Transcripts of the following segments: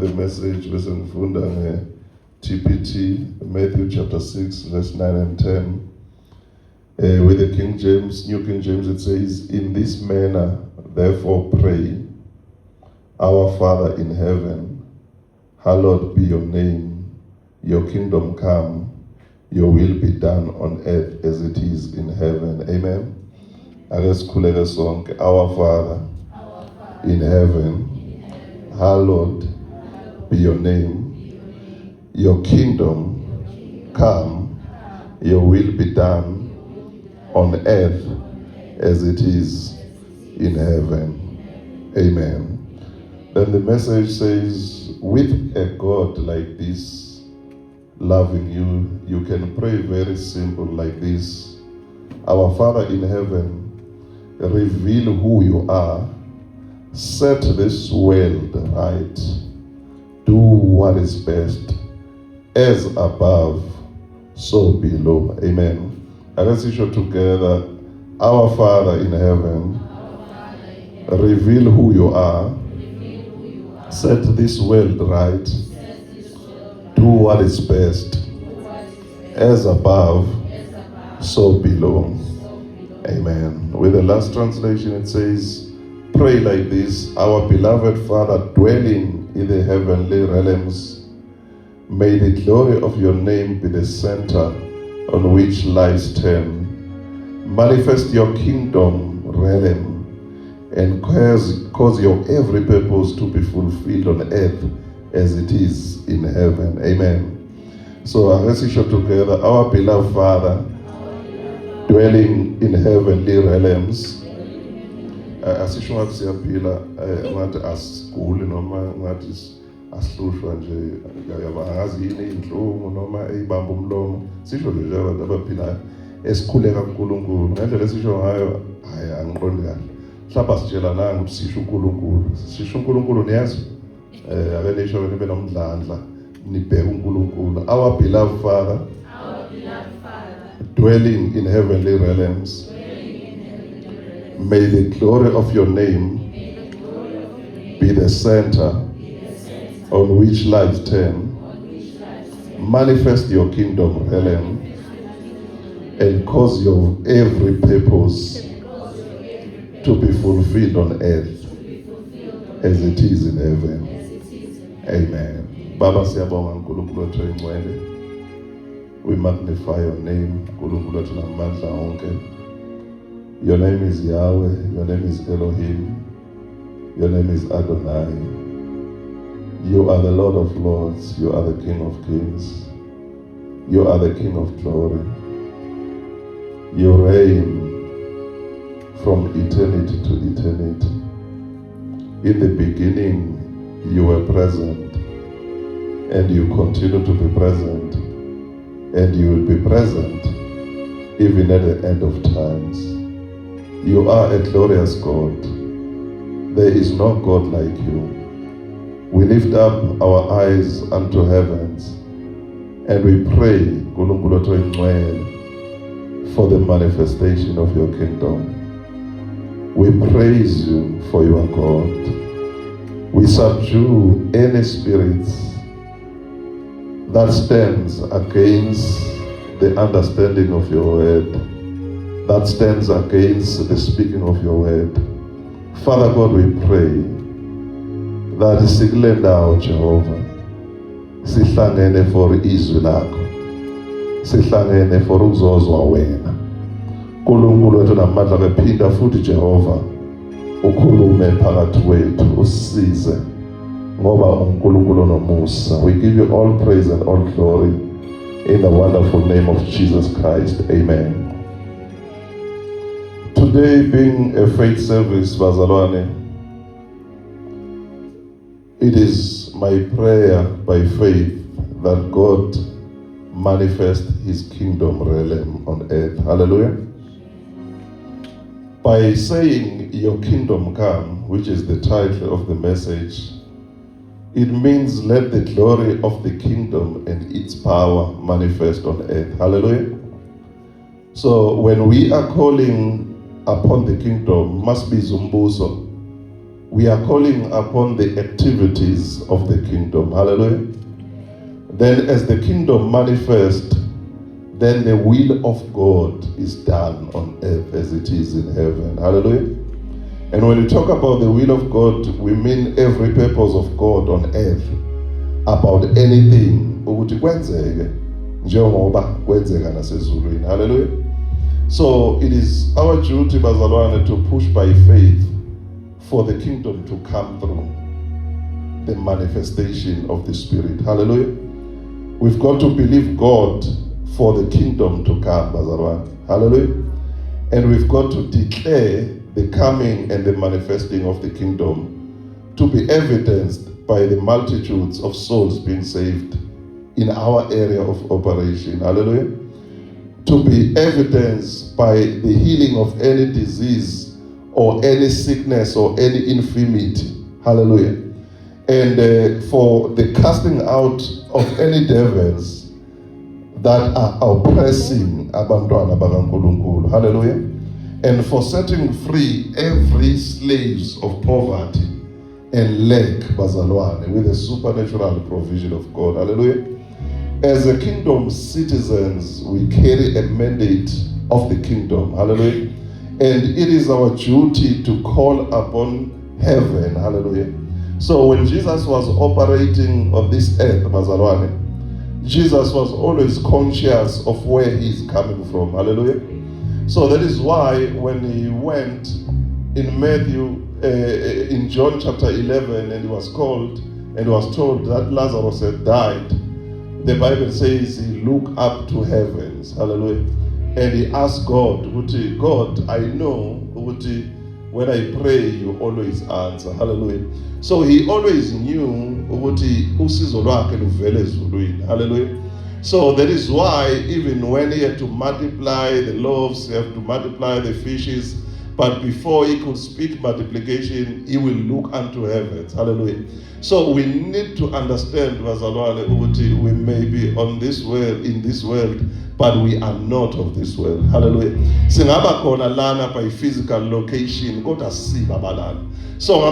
The message bese ngifunda TPT, Matthew chapter 6 verse 9 and 10. With the King James, New King James, it says, "In this manner, therefore pray, our Father in heaven, hallowed be your name, your kingdom come, your will be done on earth as it is in heaven." Amen. Ake sikhuleke sonke. Our Father in heaven, hallowed be your name, your kingdom come, your will be done on earth as it is in heaven. Amen. Then the message says, with a God like this, loving you, you can pray very simple like this: Our Father in heaven, reveal who you are, set this world right, do what is best, as above, so below. Amen. Let's show together. Our Father in heaven, reveal who you are, set this world right, do what is best, as above, so below. Amen. With the last translation, it says, pray like this: Our beloved Father, dwelling in the heavenly realms, may the glory of your name be the center on which lives turn. Manifest your kingdom realm and cause your every purpose to be fulfilled on earth as it is in heaven. Amen. So let's show together. Our beloved Father, dwelling in heavenly realms. Asisho ngathi siyaphila ngathi asiguli noma ngathi asihlushwa nje yaba angazi yini inhlungu noma eyibamba umlomo. Sisho nje abantu abaphilayo esikhuleka kuNkulunkulu ngendlela esisho ngayo. Hayi, angiqondi kahle. Mhlawumbe sitshelananga ukuthi sisho uNkulunkulu. Sisho uNkulunkulu niyazi? Ake nisho nibe nomdlandla nibheke uNkulunkulu. Our beloved Father, dwelling in heavenly realms, may the glory of your name be the center on which lives turn. Manifest your kingdom realm and cause your every purpose to be fulfilled on earth as it is in heaven. Amen. Baba, siyabonga uNkulunkulu wethu oyingcwele. We magnify your name, uNkulunkulu wethu namandla onke. Your name is Yahweh, your name is Elohim, your name is Adonai. You are the Lord of Lords, you are the King of Kings, you are the King of Glory. You reign from eternity to eternity. In the beginning, you were present, and you continue to be present, and you will be present even at the end of times. You are a glorious God. There is no God like you. We lift up our eyes unto heavens and we pray, Nkulunkulu wethu oyingcwele, for the manifestation of your kingdom. We praise you for your God. We subdue any spirits that stands against the understanding of your word, that stands against the speaking of your word. Father God, we pray that sikule ndawo Jehova sihlangene for izwi lakho, sihlangene for ukuzozwa wena. uNkulunkulu wethu namandla kephinda futhi Jehova ukhulume phakathi kwethu, usisize ngoba uNkulunkulu nomusa. We give you all praise and all glory in the wonderful name of Jesus Christ. Amen. Today being a faith service, Bazalwane, it is my prayer by faith that God manifest his kingdom realm on earth. Hallelujah. By saying your kingdom come, which is the title of the message, it means let the glory of the kingdom and its power manifest on earth. Hallelujah. So when we are calling upon the kingdom, must be Zumbuso. we are calling upon the activities of the kingdom. Hallelujah. Then as the kingdom manifests, then the will of God is done on earth as it is in heaven. Hallelujah. And when we talk about the will of God, we mean every purpose of God on earth about anything ukuthi kwenzeke njengoba kwenzeka nasezulwini. Hallelujah. So it is our duty, bazalwane, to push by faith for the kingdom to come through, the manifestation of the Spirit. Hallelujah. We've got to believe God for the kingdom to come, bazalwane. Hallelujah. And we've got to declare the coming and the manifesting of the kingdom to be evidenced by the multitudes of souls being saved in our area of operation. Hallelujah. To be evidenced by the healing of any disease or any sickness or any infirmity. Hallelujah. And for the casting out of any devils that are oppressing abantwana bakaNkulunkulu. Hallelujah. And for setting free every slaves of poverty and lack, bazalwane, with the supernatural provision of God. Hallelujah. As a kingdom citizens, we carry a mandate of the kingdom. Hallelujah. And it is our duty to call upon heaven. Hallelujah. So when Jesus was operating on this earth, bazalwane, Jesus was always conscious of where he's coming from. Hallelujah. So that is why when he went in Matthew, in John chapter 11, and he was called and was told that Lazarus had died, the Bible says he looked up to heavens. Hallelujah. And he asked God, God, I know when I pray, you always answer. Hallelujah. So he always knew usizo lwakhe luvela ezulwini. Hallelujah. So that is why even when he had to multiply the loaves, he had to multiply the fishes, but before he could speak multiplication, he will look unto heavens. Hallelujah. So we need to understand, bazalwane, we may be on this world, in this world, but we are not of this world. Hallelujah. Singaba khona lana by physical location, kodwa sibabalana. So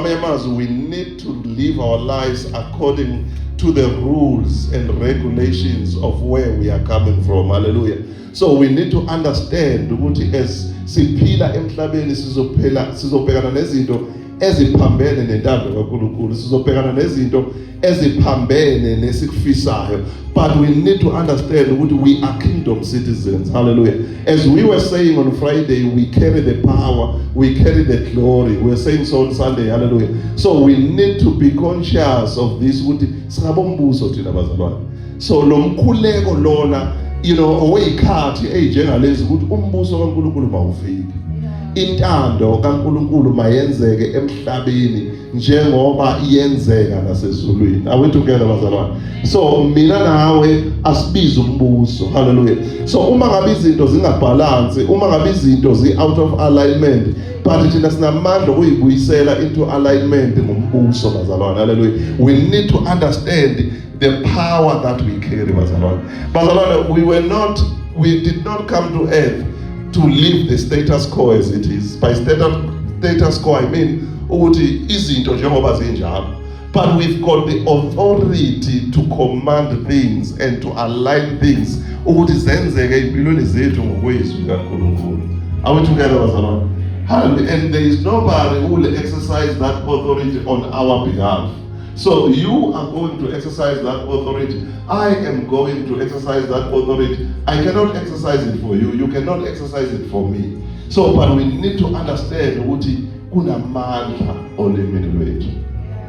we need to live our lives according to the rules and regulations of where we are coming from. Hallelujah. So we need to understand ukuthi as siphila emhlabeni sizobhekana nezinto eziphambene nentando kaNkulunkulu, sizobhekana nezinto eziphambene nesikufisayo, but we need to understand ukuthi we are kingdom citizens. Hallelujah. As we were saying on Friday, we carry the power, we carry the glory. We were saying so on Sunday. Hallelujah. So we need to be conscious of this ukuthi sinabombuso thina bazalwane. So lo mkhuleko lona, oweyikhathi njengalezi ukuthi umbuso kaNkulunkulu mawufike. Intando kaNkulunkulu mayenzeke emhlabeni njengoba iyenzeka nasezulwini. Are we together, bazalwane? So mina nawe asibize umbuso. Hallelujah. So uma ngabe izinto zingabalance, uma ngabe izinto zi-out of alignment, but thina sinamandla ukuyibuyisela into alignment ngombuso, bazalwane. Hallelujah. We need to understand the power that we carry, bazalwane. Bazalwane, we did not come to earth to live the status quo as it is. By status quo, I mean ukuthi izinto njengoba zinjalo. But we've got the authority to command things and to align things ukuthi zenzeke empilweni zethu ngokwezwi kaNkulunkulu. Are we together, bazalwane? Hallelujah. And there is nobody who will exercise that authority on our behalf. So you are going to exercise that authority. I am going to exercise that authority. I cannot exercise it for you. You cannot exercise it for me. So, but we need to understand ukuthi kunamandla olimini lwethu.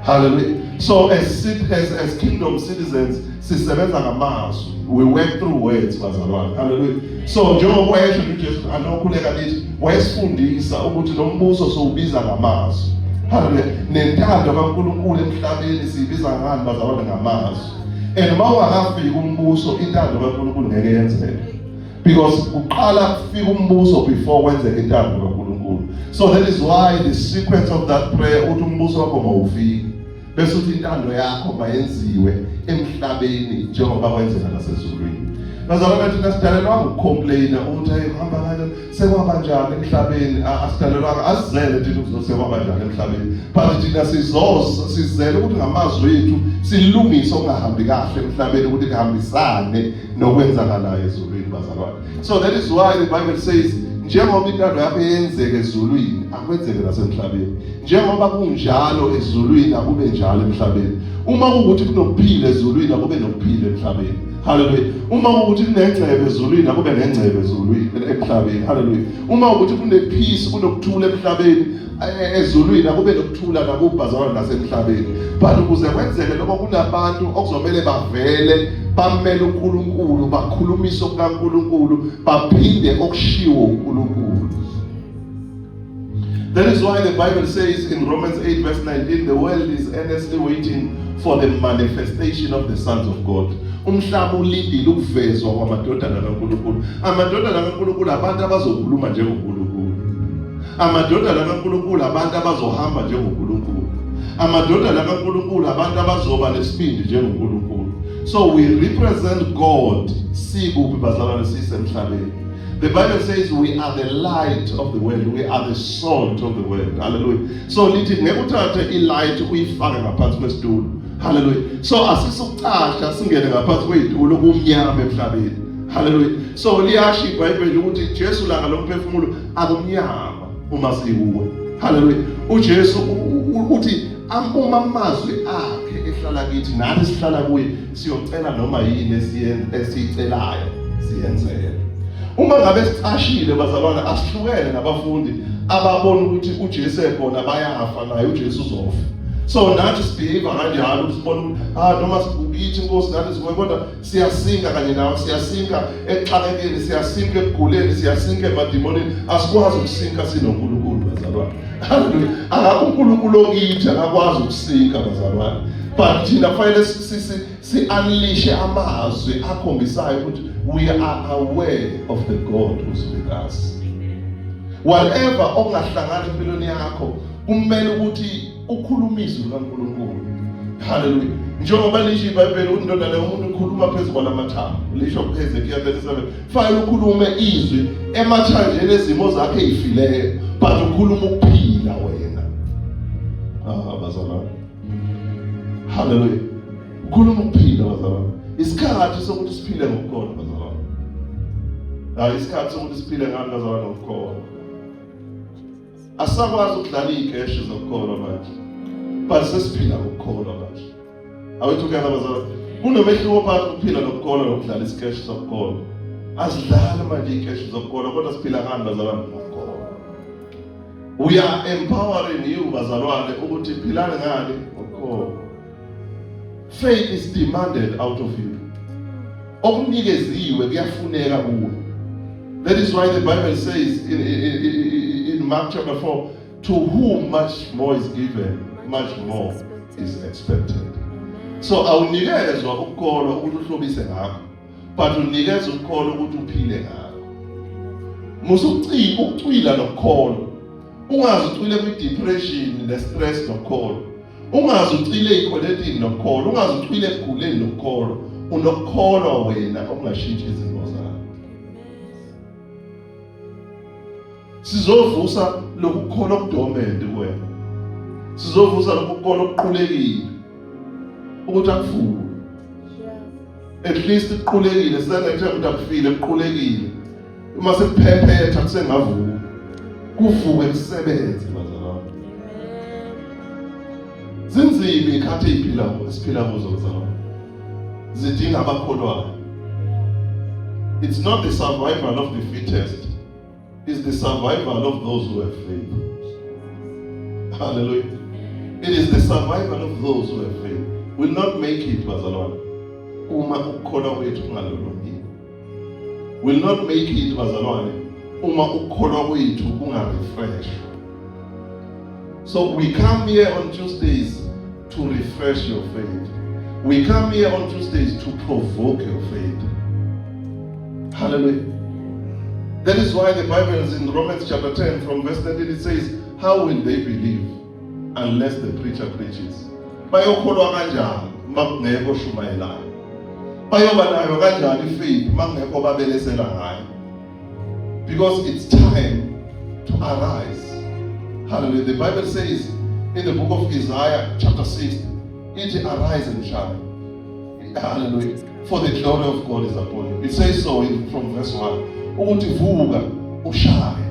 Hallelujah. So as kingdom citizens, sisebenza ngamazwi. We work through words, bazalwane. Hallelujah. So njengoba wayesho uJesu anokhuleka lithi wayesifundisa ukuthi lo mbuso sowubiza ngamazwi. Hallelujah. Nentando kaNkulunkulu emhlabeni siyibiza ngani, bazalwane? Ngamazwi. And mawungakafika umbuso, intando kaNkulunkulu ngeke yenzeke. Because uqala kufika umbuso before wenzeke intando kaNkulunkulu. So that is why the sequence of that prayer uthi umbuso wakho mawufike. Bese uthi intando yakho mayenziwe emhlabeni njengoba kwenzeka nasezulwini. bazalwane thina sidalelwanga ukucomplaina ukuthi hamba kanjani sekwabanjani emhlabeni, asidalelwanga asizele thina ukuthi sekwabanjani emhlabeni, but thina sizele ukuthi ngamazwi ethu silungise okungahambi kahle emhlabeni ukuthi kuhambisane nokwenzakalayo ezulwini bazalwane. So that is why the Bible says njengoba intando yakho yenzeke ezulwini akwenzeke nasemhlabeni, njengoba kunjalo ezulwini akube njalo emhlabeni. Uma kuukuthi kunokuphila ezulwini akube nokuphila emhlabeni. Hallelujah. Uma kuukuthi kunengcebe ezulwini akube nengcebe ezulwini emhlabeni. Hallelujah. Uma kuukuthi kunepeace kunokuthula emhlabeni ezulwini akube nokuthula nakubazalwane nasemhlabeni. But ukuze kwenzeke lokho kunabantu okuzomela bavele bamele uNkulunkulu bakhulumise okaNkulunkulu baphinde okushiwo uNkulunkulu. That is why the Bible says in Romans 8 verse 19, the world is earnestly waiting for the manifestation of the sons of God. Umhlaba ulindile ukuvezwa kwamadodana kaNkulunkulu. Amadodana kaNkulunkulu abantu abazokhuluma njengoNkulunkulu. Amadodana kaNkulunkulu abantu abazohamba njengoNkulunkulu. Amadodana kaNkulunkulu abantu abazoba nesibindi njengoNkulunkulu. So we represent God. Sikuphi bazalwane sisemhlabeni. The Bible says we are the light of the world. We are the salt of the world. Hallelujah. So lithi ngeke uthathe ilight uyifake ngaphansi kwesitulo. Hallelujah. So asisucasha singene ngaphansi kwezitulo kumnyama emhlabeni. Hallelujah. So liyasho iBhayibheli ukuthi Jesu langa lomphefumulo akumnyama uma sikuwe. Hallelujah. uJesu uthi uma amazwi akhe ehlala kithi nathi sihlala kuye siyocela noma yini esiyicelayo siyenzele. Uma ngabe sicashile bazalwane asihlukene nabafundi ababona ukuthi uJesu ekhona bayafa naye uJesu uzofa. So nathi sibheka kanjalo usibona noma sibukithi inkosi nathi sikwe kodwa siyasinga kanye nawe, siyasinga exakekeni, siyasinga ekuguleni, siyasinga emademonini, asikwazi ukusinga sinoNkulunkulu bazalwane. Hallelujah. AkaNkulunkulu okithi akakwazi ukusinga bazalwane. But thina fanele si-unleash amazwi akhombisayo ukuthi we are aware of the God who's with us. Whatever ongahlangana empilweni yakho kumele ukuthi ukhulumise uNkulunkulu. Hallelujah. Njengoba lisho iBhayibheli ukuthi indodana yomuntu ukhuluma phezu kwalamathambo. Lisho kuHezekiya 37. Fanele ukhulume izwi emathanjeni ezimo zakhe ezifileyo, but ukhuluma ukuphila wena. Bazalwane. Hallelujah. Ukhuluma ukuphila bazalwane. Isikhathi sokuthi siphile ngokukholwa bazalwane. Isikhathi sokuthi siphile ngani bazalwane ngokukholwa. Asakwazi ukudlala igeshi zokukholwa manje. But sesiphila ngokukholwa manje. Awethuka bazalwane. Kunomehluko phakathi ukuphila ngokukholwa nokudlala igeshi zokukholwa. Asidlala manje igeshi zokukholwa kodwa siphila ngani bazalwane ngokukholwa. We are empowering you bazalwane ukuthi philane ngani ngokukholwa. Faith is demanded out of you. Okunikeziwe kuyafuneka kuwe. That is why the Bible says in Mark chapter 4, to whom much more is given, much more is expected. So awunikezwa ukukholwa ukuthi uhlobise ngakho, but unikezwa ukukholwa ukuthi uphile ngakho. Ukucwila nokukholwa. Ungazi ucwile kwi-depression ne-stress nokukholwa. Ungazi ucwile equality nokukholwa. Ungazi ucwile ekuguleni nokukholwa. Unokukholwa wena okungashintshi izimo zakho. Sizovusa lokukholwa okudomende kuwena. Sizovusa lokukholwa okuqhulekile. Ukuthi akufuwe. At least ukuqhulekile sengathi ukuthi akufile ukuqhulekile. Uma sekuphephetha kusengavuka. Kuvuke kusebenze bazalwane. Zinzima ikhathi esiphila kuzo bazalwane. Zidinga abakholwayo. It's not the survival of the fittest. It's the survival of those who have faith. Hallelujah. It is the survival of those who have faith. Will not make it bazalwane. Uma ukukholwa kwethu kungalolongile. Will not make it bazalwane. Uma ukukholwa kwethu kungarefresh. So we come here on Tuesdays to refresh your faith. We come here on Tuesdays to provoke your faith. Hallelujah. That is why the Bible is in Romans chapter 10 from verse 13 it says, how will they believe unless the preacher preaches? Bayokholwa kanjani makungekho shumayelayo? bayoba nayo kanjani ifaith mangekho babelesela ngayo? Because it's time to arise. Hallelujah. The Bible says in the book of Isaiah chapter 6, it arise and shine. Hallelujah. For the glory of God is upon you. It says so from verse 1. Ukuthi vuka ushine.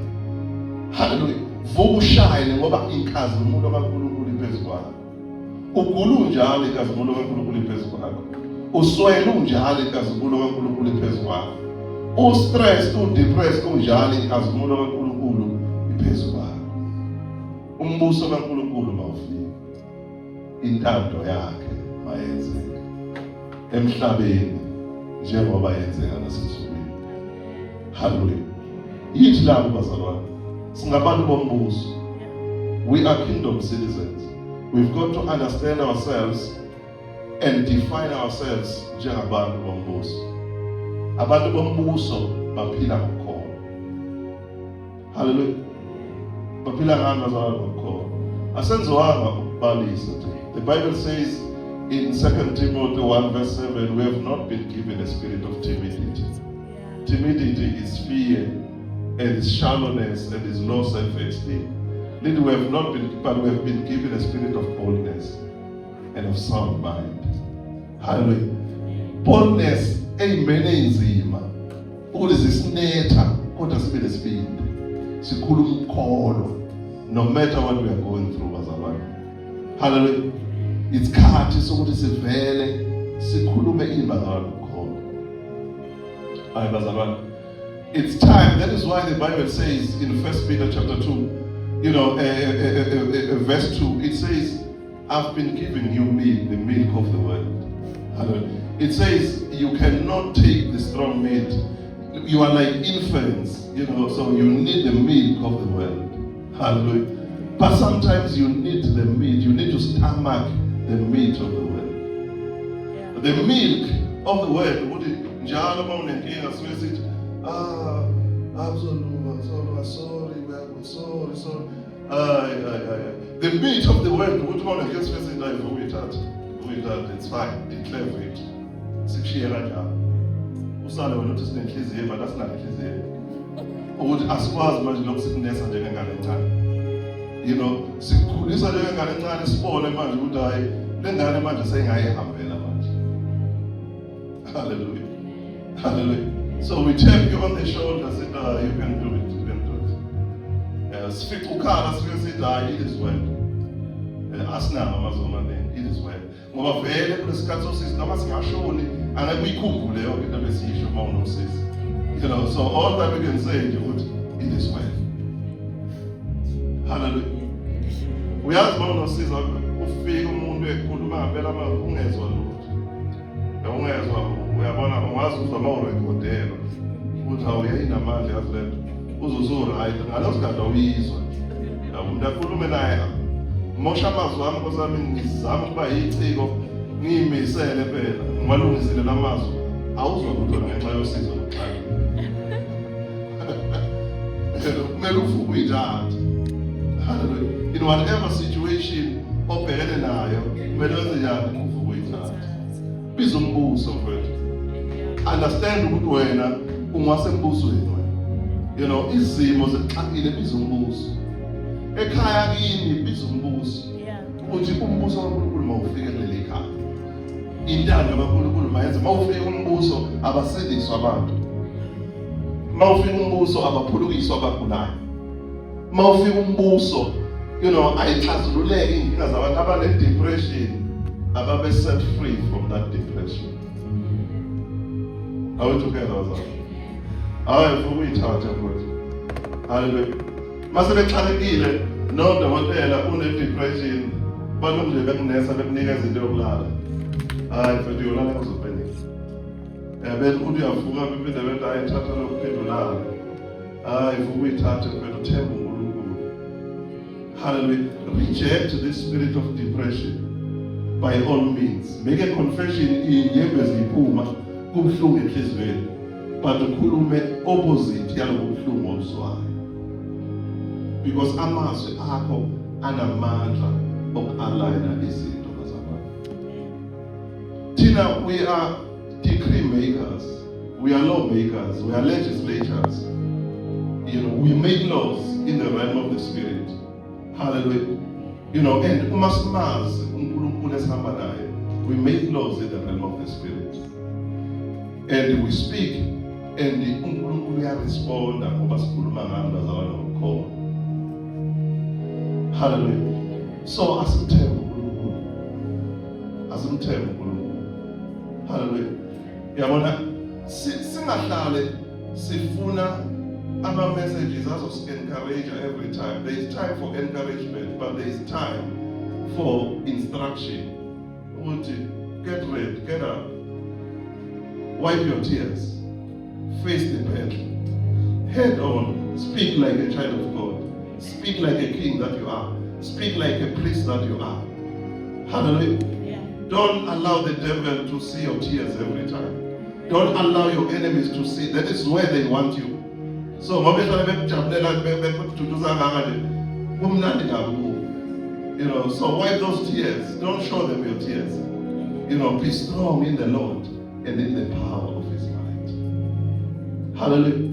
Hallelujah. Vuka ushine ngoba inkazimulo kaNkulunkulu iphezu kwakho. Ugula unjalo inkazimulo kaNkulunkulu iphezu kwakho. Uswele unjalo inkazimulo kaNkulunkulu iphezu kwakho. Ustressed, udepressed unjalo inkazimulo kaNkulunkulu iphezu kwakho. Umbuso kaNkulunkulu mawufika. Intando yakhe mayenzeke emhlabeni njengoba yenzeka nasezulwini. Hallelujah. Yithi labo bazalwane, singabantu bombuso. We are kingdom citizens. We've got to understand ourselves and define ourselves njengabantu bombuso. Abantu bombuso baphila ngokukholwa. Hallelujah. Baphila ngani ngokukholwa. Asenziwanga ukubalisa nje. The Bible says in 2 Timothy 1 verse 7, we have not been given a spirit of timidity. Yeah. Timidity is fear, and is shallowness, and is low self-esteem. But we have been given a spirit of boldness and of sound mind. Hallelujah. Boldness, amen, inzima. Ukuthi sisinetha, kodwa sibe nesibindi. Sikhuluma umkholo, no matter what we are going through, bazalwane. Hallelujah. It's khathi sokuthi sivele sikhulume indaba ngomkholo. Hayi bazalwane. It's time. That is why the Bible says in 1 Peter chapter 2, verse 2, it says, I've been giving you milk, the milk of the word. Hallelujah. It says you cannot take the strong meat. You are like infants, so you need the milk of the word. Hallelujah. But sometimes you need the meat. You need to stomach the meat of the word. Yeah. The milk of the word. Njalo mawunenkinga suke sithi sorry. The meat of the word ukuthi mawunenkinga suke sithi uyithatha, it's fine, declare for it. Sikushiye kanjalo. Usale wena uthi sinenhliziyo but asinalo inhliziyo. Ukuthi asikwazi manje lokusikunesa njengengane encane. Sikhulisa njengengane encane sibone manje ukuthi hayi le ngane manje seyingayihambela manje. Hallelujah. Hallelujah. So we tap you on the shoulder and say, you can do it, you can do it. Speak to ukhala sifike sithi it is well. Asinama amazwi amaningi, it is well. Ngoba vele kulesikhathi sosisi noma singashoni angekuyikhumbule yonke into besiyisho uma unosisi. So all that we can say nje ukuthi it is well. Hallelujah. Uyazi uma unosiza ufika umuntu ekhuluma ngempela ama ungezwa lutho. Ungezwa, uyabona ungazi uzwa uma urekhodela ukuthi awuyayinamandla yazi lento. Uzuzura ngalo sikhathi awuyizwa. Umuntu akhulume naye. Mosha amazwi ami Nkosi yami ngizama ukuba yiciko ngiyimisele phela. Ngiwalungisile lamazwi. Awuzwa lutho ngenxa yosizo lokuqala. Kumele uvuke uyithathe. Hallelujah. In whatever situation obhekene nayo, kumele wenze njani uvuke uyithathe. Biza umbuso mfethu. Understand ukuthi wena ungwasembusweni wena. Izimo zixakile biza umbuso. Ekhaya kini biza umbuso. Uthi umbuso kaNkulunkulu mawufike kuleli khaya. Intando kaNkulunkulu mayenze mawufike umbuso abasindiswa abantu. Mawufike umbuso abaphulukiswa abagulayo. Mawufike umbuso, ayixazululeke inkinga zabantu abane-depression ababe set free from that depression. Are we together, bazalwane? Hayi vuka uyithathe mfowethu. Hallelujah. Mase bexakekile nodokotela une-depression balungile bekunesa bekunikeza into yokulala. Hayi mfowethu yolala kuzophenisa. Bese ukuthi uyavuka bephinde bethi ayithatha lokuphendulana. Hayi vuka uyithathe mfowethu themba uNkulunkulu. Hallelujah. Reject this spirit of depression by all means. Make a confession iy'nyembezi ziphuma kubuhlungu enhliziyweni. But ukhulume opposite yalobo buhlungu obuzwayo. Because amazwi akho anamandla okualigna izinto bazalwane. Thina we are decree makers. We are lawmakers. We are legislators. We make laws in the realm of the spirit. Hallelujah. And we make laws in the realm of the spirit. And we speak, and the uNkulunkulu respond ngoba sikhuluma ngani bazalwane ngokukhona. Hallelujah. So asimthembe uNkulunkulu. Asimthembe uNkulunkulu. Hallelujah. Yabona singahlale sifuna ama messages azos encourage every time. There is time for encouragement, but there is time for instruction. Get ready, get up, wipe your tears, face the battle, head on, speak like a child of God, speak like a king that you are, speak like a priest that you are. Hallelujah. Yeah. Don't allow the devil to see your tears every time. Don't allow your enemies to see. That is where they want you. So, so wipe those tears. Don't show them your tears. Be strong in the Lord and in the power of His might. Hallelujah.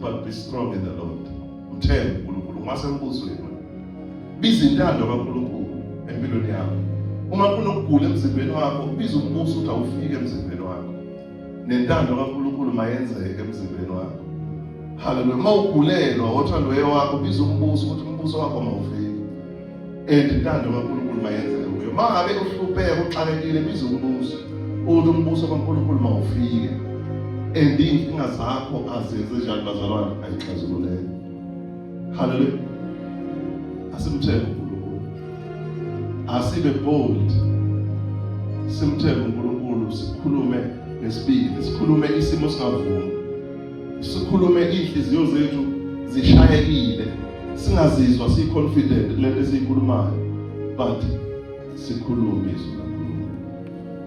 But be strong in the Lord. Bizindando kaNkulunkulu empilweni yakho. Uma kunokugula emzimbeni wakho, biza umbuso uthi awufike emzimbeni wakho. Nentando kaNkulunkulu mayenzeke emzimbeni wakho. Hallelujah. Mawugulelwa othandwe wakho, biza umbuso ukuthi umbuso wakho mawufike. And intando kaNkulunkulu mayenzeke kuyo. Mangabe uhlupheka uxakekile, biza umbuso. Uthi umbuso kaNkulunkulu mawufike. And inkinga zakho azenze njani bazalwane ayixazululeke. Hallelujah. Asimthembe uNkulunkulu. Asibe bold. Simthembe uNkulunkulu, sikhulume ngesibindi, sikhulume isimo singavumi. Sikhulume inhliziyo zethu zishayekile. Singazizwa si-confident lento esiyikhulumayo, but sikhulume izwi laNkulunkulu.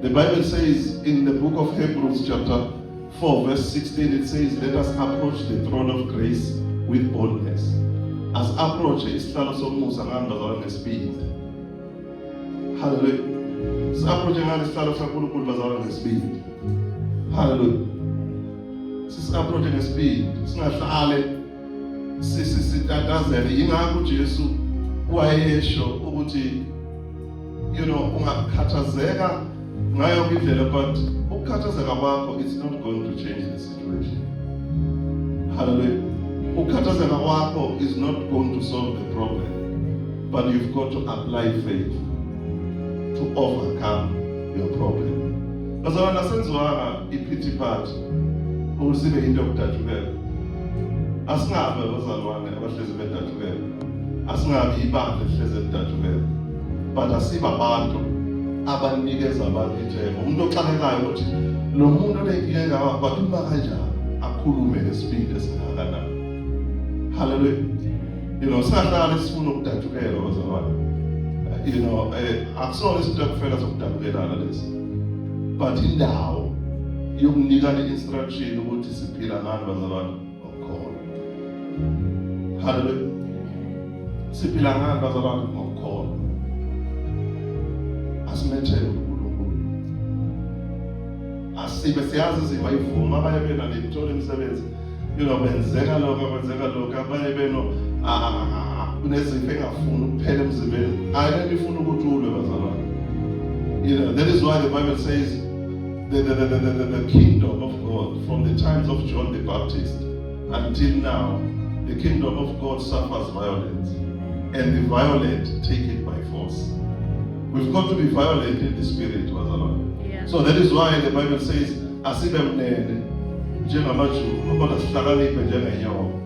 The Bible says in the book of Hebrews chapter 4 verse 16, it says, let us approach the throne of grace with boldness. As approach isihlalo somusa ngani bazalwane ngesibindi. Hallelujah. Approach ngani isihlalo saNkulunkulu bazalwane ngesibindi. Hallelujah. Approach ngesibindi. Singahlale sitatazele. Ingakho uJesu wayesho ukuthi ungakhathazeka ngayo indlela, but ukukhathazeka kwakho is not going to change the situation. Hallelujah. Ukukhathazeka kwakho is not going to solve the problem, but you've got to apply faith to overcome your problem. Bazalwane asenziwanga ipity party usibe into yokudatshukela. Asingabe bazalwane abahlezi bedatshukela. Asingabe ibandla elihlezi lidatshukela. But asiba abantu abanikeza abantu ithemba. Umuntu oxakekayo ukuthi lo muntu onenkinga engaka bakhuluma kanjani, akhulume ngesibindi esingakanani. Hallelujah. Singahlala sifuna ukudatshukela bazalwane. Akusona isinto yakufela sokudatshukelana lesi. But indawo yokunikana instruction ukuthi siphila ngani bazalwane ngokukhona. Hallelujah. Siphila ngani bazalwane ngokukhona. Asimethele uNkulunkulu. Asibe siyazi izimo ayivuma abanye bena nithola imisebenzi. Benzeka lokho abanye beno kunezifo engafuni ukuphela emzimbeni. Ayike ifuna ukuthi ulwe bazalwane. That is why the Bible says the kingdom of God, from the times of John the Baptist until now, the kingdom of God suffers violence, and the violent take it by force. We've got to be violent in the spirit, yeah. So that is why the Bible says, asibe mnene njengamajuba kodwa sihlakaniphe njengenyoka.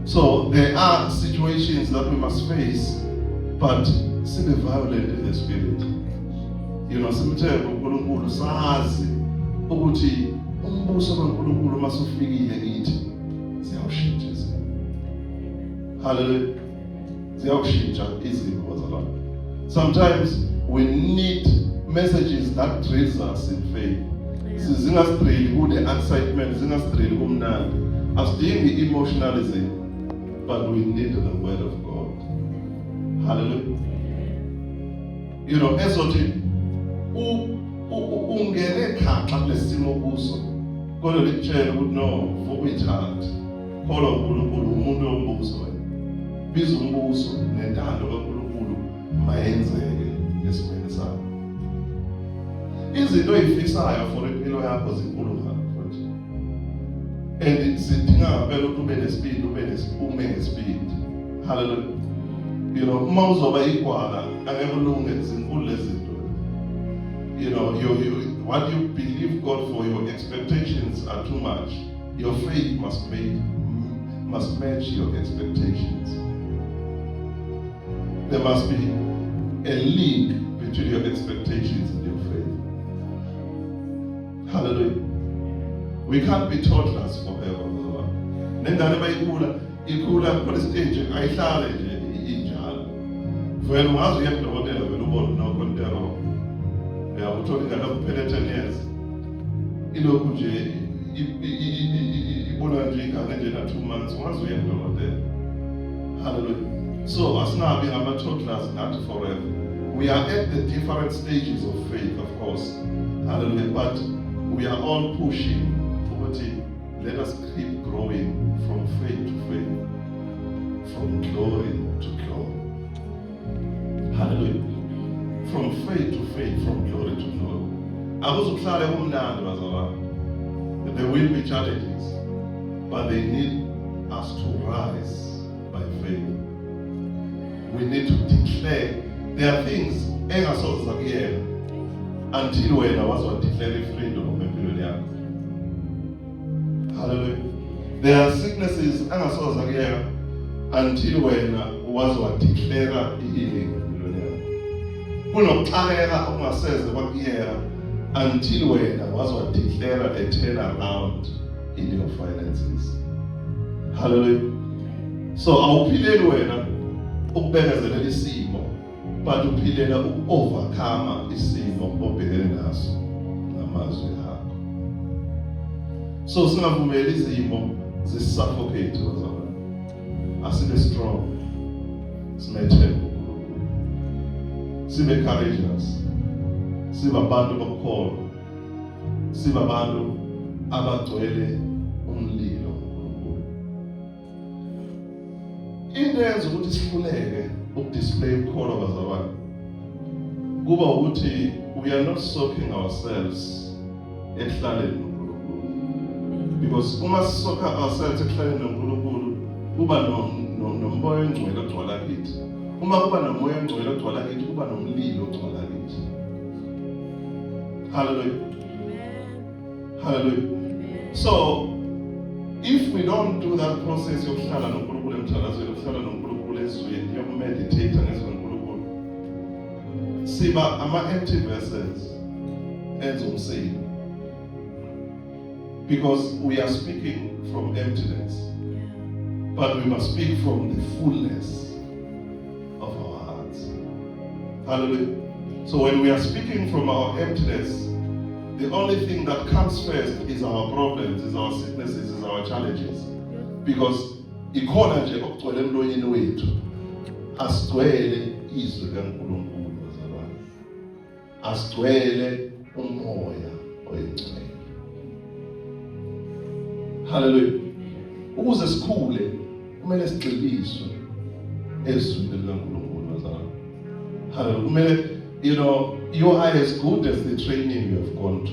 So there are situations that we must face, but sibe violent in the spirit. Simthembe uNkulunkulu, sazi ukuthi umbuso kaNkulunkulu masufikile kithi ziyawushintsha izinto. Hallelujah. Ziyawushintsha izinto bazalwane. Sometimes we need messages that drills us in faith. Zingasidrili kude excitement, zingasidrili kumnandi. Asidingi emotionalism, but we need the word of God. Hallelujah. Ezothi ungene khaxa kulesimo kuso kodwa likutshela ukuthi no ukuyithatha kholwa uNkulunkulu umuntu wombuso wena biza umbuso nentando kaNkulunkulu mayenzeke ngesimeni sakho izinto ezifisayo for impilo yakho zinkulu kakhulu and sidinga ngempela ukuthi ube nespeed ume ngespeed hallelujah you know uma uzoba igwala angeke ulunge zinkulu lezinto you know, what you believe God for, your expectations are too much. Your faith must match your expectations. There must be a link between your expectations and your faith. Hallelujah. We can't be toddlers forever. Nengane bayikula kule stage ayihlale nje injalo. Vele ungaze uye kudokotela vele ubone no kontero. Uthola ingane kuphela 10 years ilokhu nje ibona nje ingane nje na 2 months ungaze uye kudokotela hallelujah so asinabi ngama-toddlers not forever we are at the different stages of faith of course hallelujah but we are all pushing ukuthi let us keep growing from faith to faith from glory to glory hallelujah from faith to faith, from glory to glory. Akuzukuhlala kumnandi bazalwane. There will be challenges, but they need us to rise by faith. We need to declare. There are things engasoze zakuyela until wena wazwa declare freedom empilweni yakho. Hallelujah. There are sicknesses engasoze zakuyela until wena wazwa declare healing. Kunokuxakeka okungaseze kwakuyeka until wena wazwa declare a turnaround in your finances. Hallelujah. So awuphileli wena ukubekezelela isimo but uphilela uku-overcome isimo obhekene naso ngamazwi akho. So singavumeli izimo zisuffocate bazalwane. Asibe strong. Simethembe. Sibe courageous. Sibe abantu bokukholwa. Sibe abantu abagcwele umlilo. Into eyenza ukuthi sihluleke ukudisplay ukukholwa bazalwane kuba ukuthi we are not soaking ourselves ekuhlaleni noNkulunkulu. Because uma sisoka ourselves ekuhlaleni noNkulunkulu kuba nomoya ongcwele ogcwala kithi. Uma kuba nomoya ongcwele ogcwala kithi kuba nomlilo ogcwala kithi. Hallelujah. Hallelujah. So if we don't do that process yokuhlala noNkulunkulu emthandazweni yokuhlala noNkulunkulu ezweni yokumeditate ngezoNkulunkulu siba ama-empty vessels enza umsila because we are speaking from emptiness but we must speak from the fullness of our hearts. Hallelujah. So when we are speaking from our emptiness, the only thing that comes first is our problems, is our sicknesses, is our challenges. Because ikhona nje okugcwele emlonyeni wethu asigcwele izwi kaNkulunkulu bazalwane. Asigcwele umoya oyingcwele. Hallelujah. Ukuze sikhule kumele sigxiliswe ezwini likaNkulunkulu bazalwane. Hallelujah. Kumele you know, you are as good as the training you have gone to.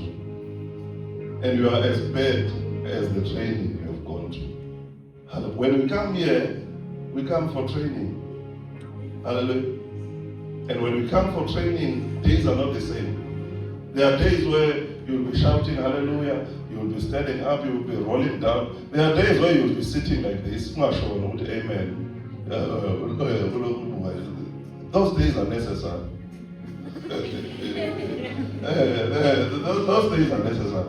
And you are as bad as the training you have gone to. When we come here, we come for training. Hallelujah. And when we come for training, days are not the same. There are days where you will be shouting hallelujah, you will be standing up, you will be rolling down. There are days where you will be sitting like this. Amen. Those days are necessary. Those days are necessary.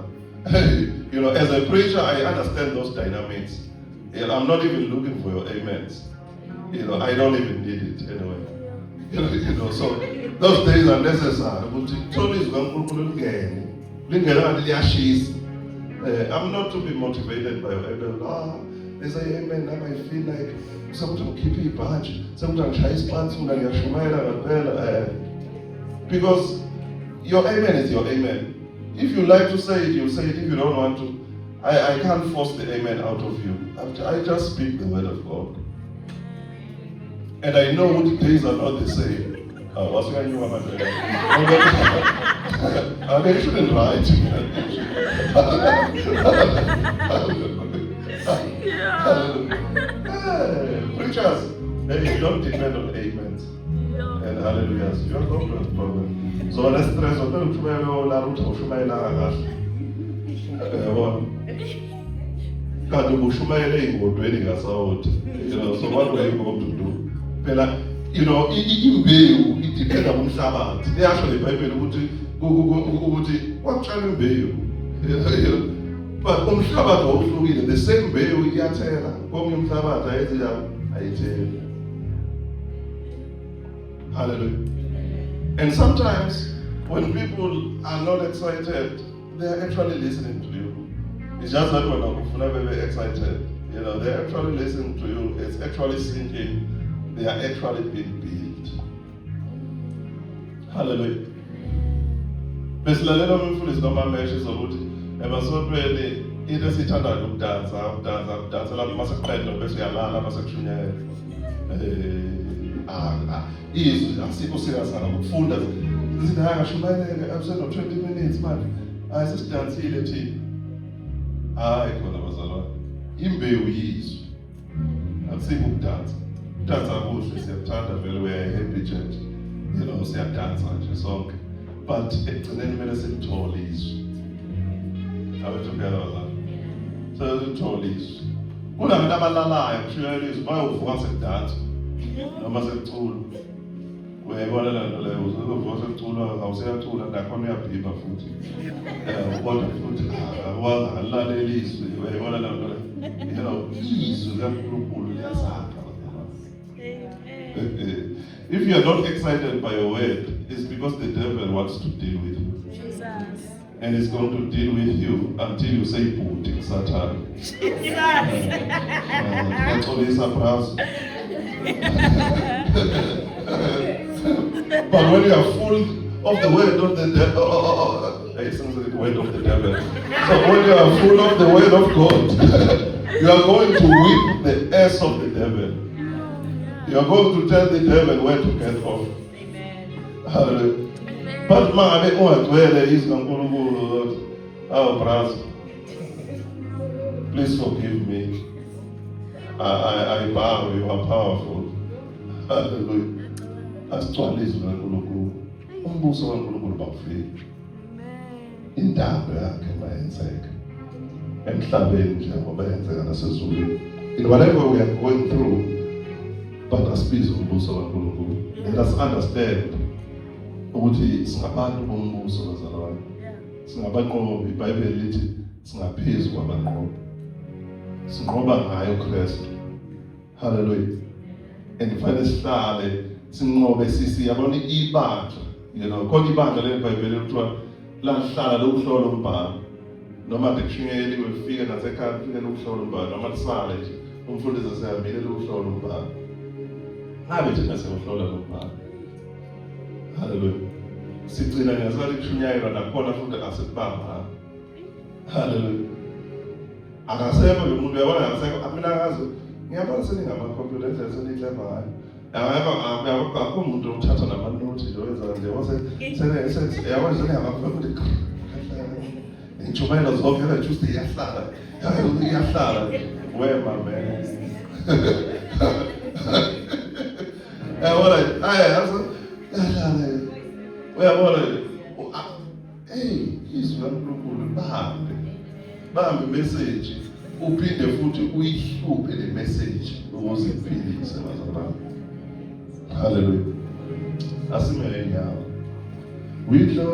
You know, as a preacher, I understand those dynamics. And I'm not even looking for your amens. You know, I don't even need it anyway. You know, so those days are necessary. I'm not to be motivated by whatever. They say amen, now I feel like sometimes keep it badge, sometimes high spans, because your amen is your amen. If you like to say it, you say it. If you don't want to, I can't force the amen out of you. I just speak the word of God. And I know what days are not the same. What's going on? I shouldn't write. Preachers, you don't depend on amens and hallelujahs. You have no problem. So let's stress on the so what were you going to do? You know, imbewu idependa kumhlabathi. Iyasho leBhayibheli ukuthi wakutshala imbewu. But umhlabathi wawuhlukile, the same mbewu iyathela, komnye umhlabathi ayitheli. Hallelujah. And sometimes when people are not excited, they are actually listening to you. It's just that when I'm very excited, you know, they're actually listening to you. It's actually sinking. They are actually being built. Hallelujah. Besilalela umfundisi noMameshe sokuthi ebasontweni into esithandayo ukudansa lapho masekuqeda bese uyalala masekushunyayela. Izwi asikho serious ngokufunda. Sithi hayi ngashumayeleke abuseno 20 minutes manje. Sesidansile thina. Hayi khona bazalwane. Imbewu yizwi. Asikho ukudansa. Dansa kuhle siyathanda vele we are happy church. You know siyadansa nje sonke. But ekugcineni kumele silithole izwi. Awethu phela so silithole izwi. Kunabantu abalalayo kushunyayela izwi bayovuka sekudansa noma sekucula. Uyayibona le nto leyo uzovuka sekucula awuseyacula nakhona uyabhibha futhi. Kodwa futhi awalalela izwi uyayibona le nto leyo. You know izwi kaNkulunkulu liyasakha. If you are not excited by your word, it's because the devil wants to deal with you. Jesus. And he's going to deal with you until you say, Putin, Satan. That's all he's surprised. But when you are full of the word of the devil, it sounds like the word of the devil. So when you are full of the word of God, you are going to whip the ass of the devil. You are going to tell the devil where to get off. Amen. But man, where is our brother? Please forgive me. I bow, you are powerful. Hallelujah. Asitwale izwi kaNkulunkulu. Umbuso kaNkulunkulu bawufika. Indaba yakhe mayenzeke. Emhlabeni nje ngoba yenzeka nasezulwini. In whatever we are going through, but asibize umbuso kaNkulunkulu. Let us understand ukuthi singabantu bombuso bazalwane. Singabanqobi, iBhayibheli lithi singaphezu kwabanqobi. Sinqoba ngayo uKristu. Hallelujah. And kufanele sihlale sinqobe siyabona ibandla. You know, khona ibandla leBhayibheli kuthiwa lahlala lokuhlola umbhalo. Noma bekushunyayeli wefika nasekhaya ufike lokuhlola umbhalo. Noma lisale nje umfundisi asehambile lokuhlola umbhalo. Ngabe thina siyahlola umbhalo. Hallelujah. Sigcina ngesali kushunyayelwa nakhona futhi asibamba. Hallelujah. Akasekho lo muntu uyabona akasekho mina akazi ngiyabona seningama-computer endlela seniyiclever ngayo. Akukho umuntu othatha nama-note nje owenza nje yabona seningama-computer intshumayelo zonke just iyahlala where my man. Uyabona izwi kaNkulunkulu bambe message uphinde futhi uyihluphe le message ukuze iphilise bazalwane. Hallelujah. Asimele nyawo.